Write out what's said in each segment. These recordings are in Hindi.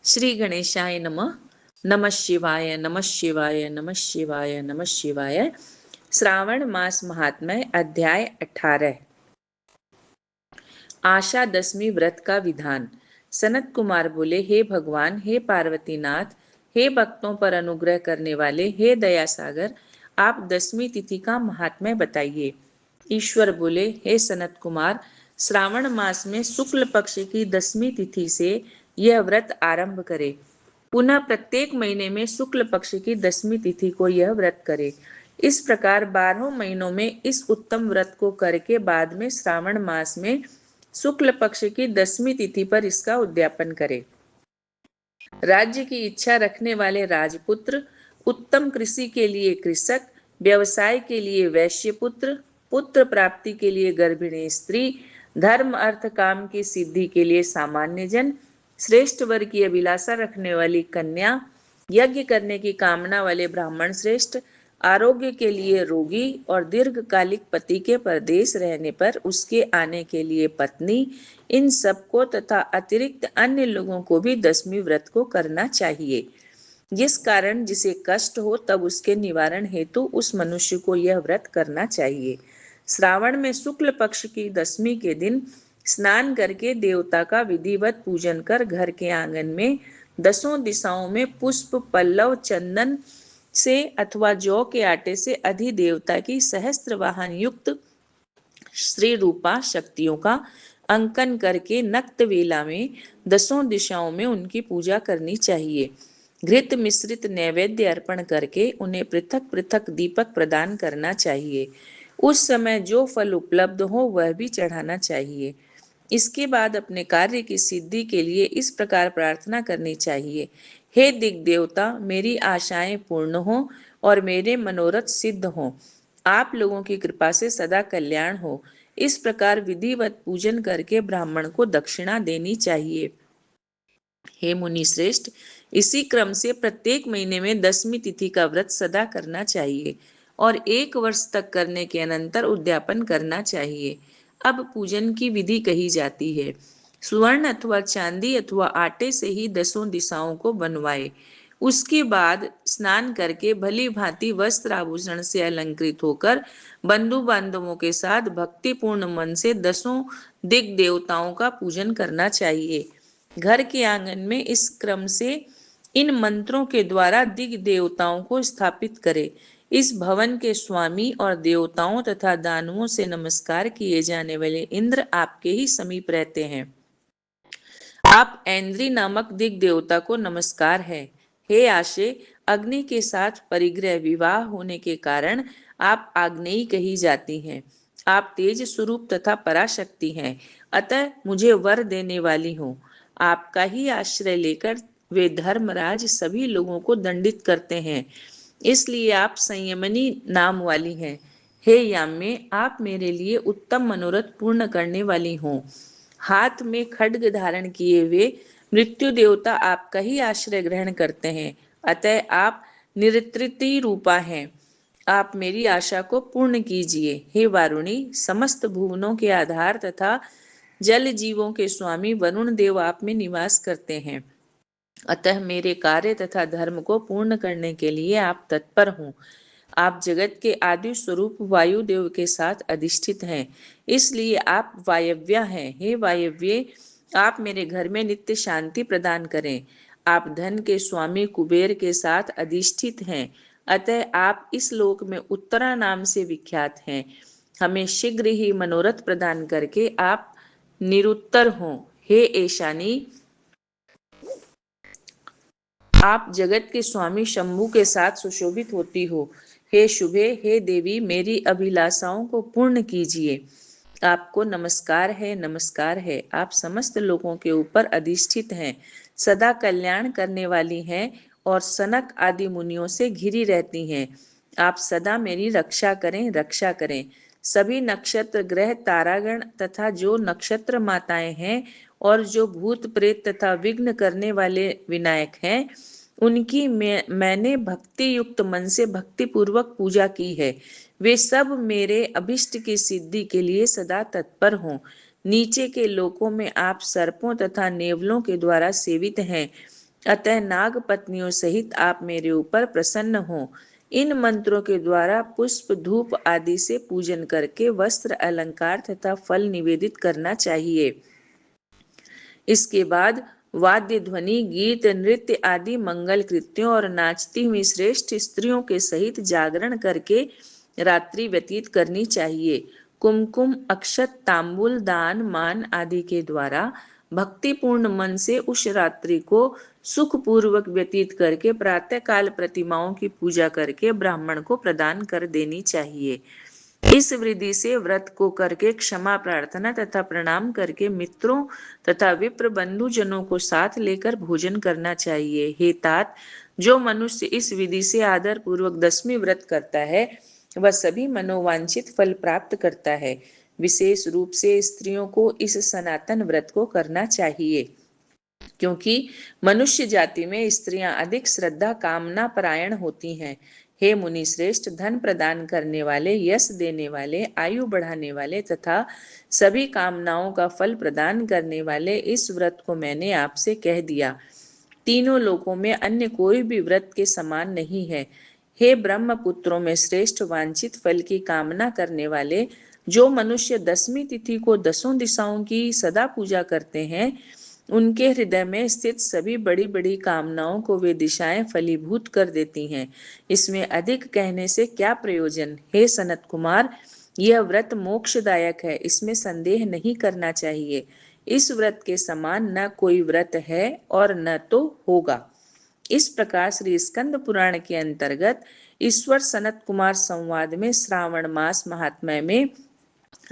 श्री गणेशाय नमः। नमः शिवाय, नमः शिवाय, नमः शिवाय, नमः शिवाय। श्रावण मास महात्म्य अध्याय 18। आशा दशमी व्रत का विधान। सनत कुमार बोले, हे भगवान, हे पार्वतीनाथ, हे भक्तों पर अनुग्रह करने वाले, हे दया सागर, आप दशमी तिथि का महात्म्य बताइए। ईश्वर बोले, हे सनत कुमार, श्रावण मास में शुक्ल पक्ष की दशमी तिथि से यह व्रत आरंभ करे। पुनः प्रत्येक महीने में शुक्ल पक्ष की दशमी तिथि को यह व्रत करे। इस प्रकार 12 महीनों में इस उत्तम व्रत को करके बाद में श्रावण मास में शुक्ल पक्ष की दशमी तिथि पर इसका उद्यापन करे। राज्य की इच्छा रखने वाले राजपुत्र, उत्तम कृषि के लिए कृषक, व्यवसाय के लिए वैश्यपुत्र, पुत्र प्राप्ति के लिए गर्भिणी स्त्री, धर्म अर्थ काम की सिद्धि के लिए सामान्य जन, श्रेष्ठ वर की अभिलाषा रखने वाली कन्या, यज्ञ करने की कामना वाले ब्राह्मण श्रेष्ठ, आरोग्य के लिए रोगी और दीर्घकालिक पति के परदेश रहने पर उसके आने के लिए पत्नी, इन सबको तथा अतिरिक्त अन्य लोगों को भी दशमी व्रत को करना चाहिए। जिस कारण जिसे कष्ट हो तब उसके निवारण हेतु उस मनुष्य को यह व्रत करना चाहिए। श्रावण में शुक्ल पक्ष की दशमी के दिन स्नान करके देवता का विधिवत पूजन कर घर के आंगन में 10 दिशाओं में पुष्प, पल्लव, चंदन से अथवा जौ के आटे से अधिदेवता की सहस्त्र वाहन युक्त श्री रूपा शक्तियों का अंकन करके नक्त वेला में 10 दिशाओं में उनकी पूजा करनी चाहिए। घृत मिश्रित नैवेद्य अर्पण करके उन्हें पृथक पृथक दीपक प्रदान करना चाहिए। उस समय जो फल उपलब्ध हो वह भी चढ़ाना चाहिए। इसके बाद अपने कार्य की सिद्धि के लिए इस प्रकार प्रार्थना करनी चाहिए, हे दिग् देवता, मेरी आशाएं पूर्ण हो और मेरे मनोरथ सिद्ध हो। आप लोगों की कृपा से सदा कल्याण हो। इस प्रकार विधिवत पूजन करके ब्राह्मण को दक्षिणा देनी चाहिए। हे मुनि श्रेष्ठ, इसी क्रम से प्रत्येक महीने में दशमी तिथि का व्रत सदा करना चाहिए और 1 वर्ष तक करने के अनंतर उद्यापन करना चाहिए। अब पूजन की विधि कही जाती है। स्वर्ण अथवा चांदी अथवा आटे से ही 10 दिशाओं को बनवाए। उसके बाद स्नान करके भली भांति वस्त्र आभूषण से अलंकृत होकर बंधु बांधवों के साथ भक्तिपूर्ण मन से 10 दिग् देवताओं का पूजन करना चाहिए। घर के आंगन में इस क्रम से इन मंत्रों के द्वारा दिग् देवताओं को स्थापित करे। इस भवन के स्वामी और देवताओं तथा दानवों से नमस्कार किए जाने वाले इंद्र आपके ही समीप रहते हैं। आप ऐन्द्री नामक दिग् देवता को नमस्कार है। हे आशे, अग्नि के साथ परिग्रह विवाह होने के कारण आप आग्नेयी कही जाती हैं। आप तेज स्वरूप तथा पराशक्ति हैं, अतः मुझे वर देने वाली हो। आपका ही आश्रय लेकर वे धर्मराज सभी लोगों को दंडित करते हैं, इसलिए आप संयमनी नाम वाली हैं। हे याम्ये, आप मेरे लिए उत्तम मनोरथ पूर्ण करने वाली हो। हाथ में खड्ग धारण किए हुए मृत्यु देवता आपका ही आश्रय ग्रहण करते हैं, अतः आप निरृति रूपा हैं। आप मेरी आशा को पूर्ण कीजिए। हे वारुणी, समस्त भुवनों के आधार तथा जल जीवों के स्वामी वरुण देव आप में निवास करते हैं, अतः मेरे कार्य तथा धर्म को पूर्ण करने के लिए आप तत्पर हों। आप जगत के आदि स्वरूप वायुदेव के साथ अधिष्ठित हैं, इसलिए आप वायव्या हैं। हे वायव्ये, आप मेरे घर में नित्य शांति प्रदान करें। आप धन के स्वामी कुबेर के साथ अधिष्ठित हैं, अतः आप इस लोक में उत्तरा नाम से विख्यात हैं। हमें शीघ्र ही मनोरथ प्रदान करके आप निरुत्तर हों। हे ईशानी, आप जगत के स्वामी शंभु के साथ सुशोभित होती हो। हे शुभे, हे देवी, मेरी अभिलाषाओं को पूर्ण कीजिए। आपको नमस्कार है, नमस्कार है। आप समस्त लोगों के ऊपर अधिष्ठित हैं, सदा कल्याण करने वाली हैं और सनक आदि मुनियों से घिरी रहती हैं। आप सदा मेरी रक्षा करें, रक्षा करें। सभी नक्षत्र ग्रह तारागण तथा जो नक्षत्र माताएं हैं और जो भूत प्रेत तथा विघ्न करने वाले विनायक हैं, उनकी मैंने भक्ति युक्त मन से भक्ति पूर्वक पूजा की है। वे सब मेरे अभिष्ट की सिद्धि के लिए सदा तत्पर हों। नीचे के लोकों में आप सर्पों तथा नेवलों के द्वारा सेवित हैं। अतः नाग पत्नियों सहित आप मेरे ऊपर प्रसन्न हो। इन मंत्रों के द्वारा पुष्प धूप आदि से पूजन करके वस्त्र अलंकार तथा फल निवेदित करना चाहिए। इसके बाद वाद्य ध्वनि गीत नृत्य आदि मंगल कृत्यों और नाचती हुई श्रेष्ठ स्त्रियों के सहित जागरण करके रात्रि व्यतीत करनी चाहिए। कुमकुम अक्षत तांबूल दान मान आदि के द्वारा भक्तिपूर्ण मन से उस रात्रि को सुखपूर्वक व्यतीत करके प्रातः काल प्रतिमाओं की पूजा करके ब्राह्मण को प्रदान कर देनी चाहिए। इस विधि से व्रत को करके क्षमा प्रार्थना तथा प्रणाम करके मित्रों तथा विप्र बंधु जनों को साथ लेकर भोजन करना चाहिए। हे तात, जो मनुष्य इस विधि से आदर पूर्वक 10वीं व्रत करता है वह सभी मनोवांछित फल प्राप्त करता है। विशेष रूप से स्त्रियों को इस सनातन व्रत को करना चाहिए, क्योंकि मनुष्य जाति में स्त्रियां अधिक श्रद्धा कामना परायण होती हैं। हे मुनि श्रेष्ठ, धन प्रदान करने वाले, यश देने वाले, आयु बढ़ाने वाले तथा सभी कामनाओं का फल प्रदान करने वाले इस व्रत को मैंने आपसे कह दिया। तीनों लोकों में अन्य कोई भी व्रत के समान नहीं है। हे ब्रह्मपुत्रों में श्रेष्ठ, वांछित फल की कामना करने वाले, जो मनुष्य 10वीं तिथि को 10 दिशाओं की सदा पूजा करते हैं, उनके हृदय में स्थित सभी बड़ी बड़ी कामनाओं को वे दिशाएं फलीभूत कर देती हैं। इसमें अधिक कहने से क्या प्रयोजन। हे सनत कुमार, यह व्रत मोक्षदायक है, इसमें संदेह नहीं करना चाहिए। इस व्रत के समान न कोई व्रत है और न तो होगा। इस प्रकार श्री स्कंद पुराण के अंतर्गत ईश्वर सनत कुमार संवाद में श्रावण मास महात्म्य में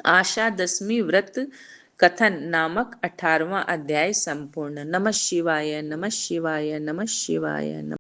आशा 10वीं व्रत कथन नामक 18वां अध्याय संपूर्ण। नमः शिवाय, नमः शिवाय, नमः शिवाय, नमः